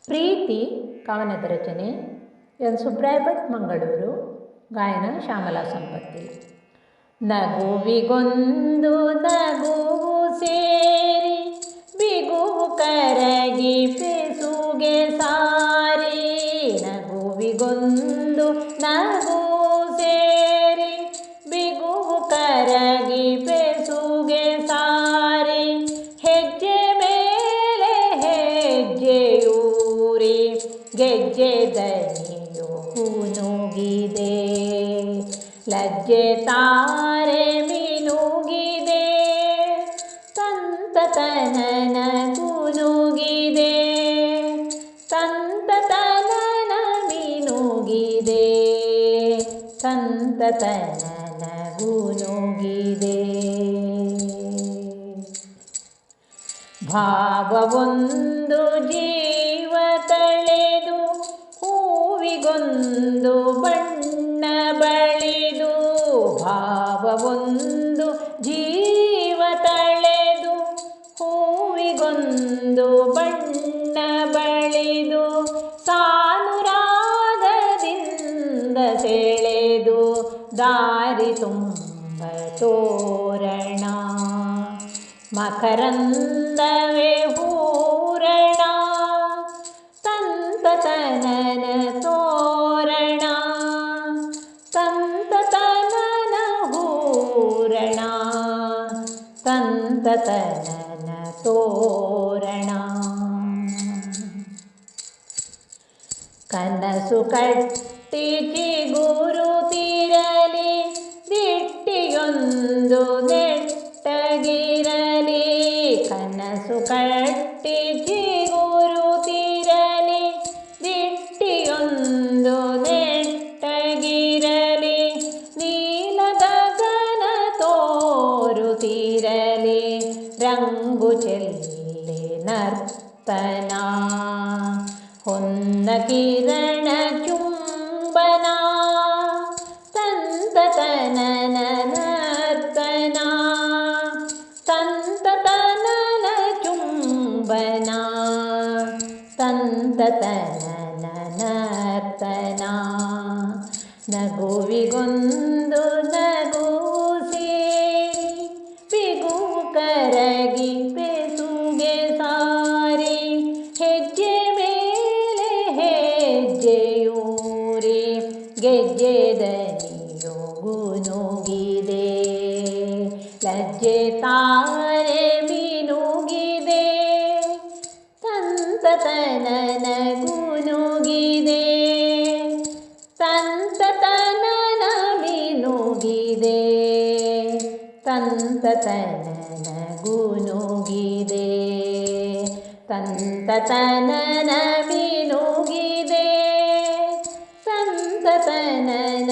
ಪ್ರೀತಿ ಕವನದ ರಚನೆ ಎನ್ ಸುಬ್ರಾಯ ಭಟ್ ಮಂಗಳೂರು. ಗಾಯನ ಶ್ಯಾಮಲಾ ಸಂಪತ್ತಿ. ನಗುವಿಗೊಂದು ನಗುವು ಸೇರಿ ಬಿಗುವು ಕರಗಿ ಪೆಸುಗೆ ಸಾರಿ. ನಗುವಿಗೊಂದು ನಗುವು ಸೇರಿ ಬಿಗುವು ಕರಗಿ ಪೆಸುಗೆ ಸಾರಿ. ಹೆಜ್ಜೆ ಮೇಲೆ ಹೆಜ್ಜೆಯೂರಿ ಗೆಜ್ಜೆ ದನಿಯು ನುಗಿದೆ. ಲಜ್ಜೆ ತಾರೆ ಮಿನುಗಿದೆ ಸಂತತನನ ಗುನುಗಿದೆ. ಸಂತತನನ ಮಿನುಗಿದೆ ಸಂತತನನ ಗುನುಗಿದೆ. ಭಾವವೊಂದು ಜೀವ ತಳೆದು ಹೂವಿಗೊಂದು ಬಣ್ಣ ಬಳಿದು. ಭಾವವೊಂದು ಜೀವ ತಳೆದು ಹೂವಿಗೊಂದು ಬಣ್ಣ ಬಳಿದು. ಸಾನುರಾಗದಿಂದ ಸೆಳೆದು ದಾರಿ ತುಂಬ ತೋರಣ. ಮಕರಂದವೇ ಹೂರಣ ಸಂತತನನ ತೋರಣ. ಸಂತತನನ ಹೂರಣ ಸಂತತನನ ತೋರಣ. ಕನಸು ಕಟ್ಟಿ ಚಿಗುರುತ್ತಿರಲಿ ದಿಟ್ಟಿಯೊಂದು ನೆಟ್ಟಗಿರಲಿ. ಕನಸು ಕಟ್ಟಿ ಚಿಗುರುತ್ತಿರಲಿ ದಿಟ್ಟಿಯೊಂದು ನೆಟ್ಟಗಿರಲಿ. ನೀಲ ಗಗನ ತೋರುತ್ತಿರಲಿ ರಂಗು ಚೆಲ್ಲಿ ನರ್ತನ. ಹೊನ್ನ ಕಿರಣ ಚುಂಬನ ಸಂತತನನ ನರ್ತನ. ಸಂತತನನ ಚುಂಬನ ಸಂತತನನ ನರ್ತನ. ನಗುವಿಗೊಂದು ನಗು ಸೇರಿ ಬಿಗುವು ಕರಗಿ ಪೆಸುಗೆ ಸಾರಿ. ಹೆಜ್ಜೆ ಮೇಲೆ ಹೆಜ್ಜೆಯೂರಿ ಗೆಜ್ಜೆ ದನಿಯು ಗುನುಗಿದೆ. ಲಜ್ಜೆ ತಾರೆ ಮಿನುಗಿದೆ ಸಂತತನನ ಗುನುಗಿದೆ. ಸಂತತನನ ಮಿನುಗಿದೆ ಸಂತತನನ ಗುನುಗಿದೆ. ಸಂತತನನ ಮಿನುಗಿದೆ ಸಂತತನನ